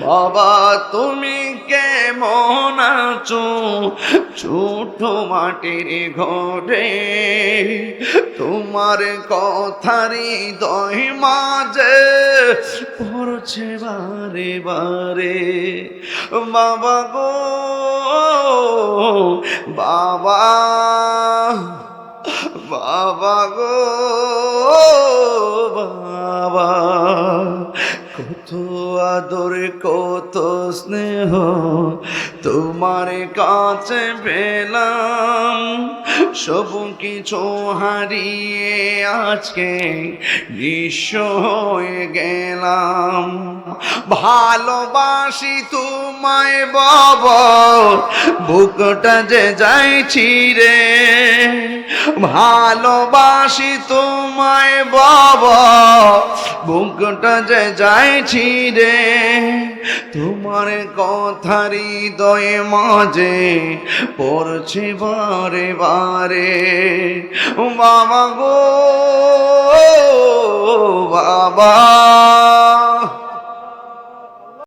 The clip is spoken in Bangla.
বাবা তুমি কেমন আছো ছোট মাটির ঘরে, তোমার কথারই হৃদয় মাঝে পড়ছে বারে বারে। বাবা গো বাবা, বাবা গো বাবা, কত আদর কত স্নেহ তোমার কাছে পেলাম, সব কিছু হারিয়ে আজকে নিঃস্ব হয়ে গেলাম। ভালোবাসি তোমায় বাবা, বুকটা যে যাইছি রে, ভালোবাসি তোমায় বাবা, বুকটা যে যাইছি রে, তোমার কথার হৃদয়ে মাঝে পড়ছে বারে বারে। বাবা গো বাবা।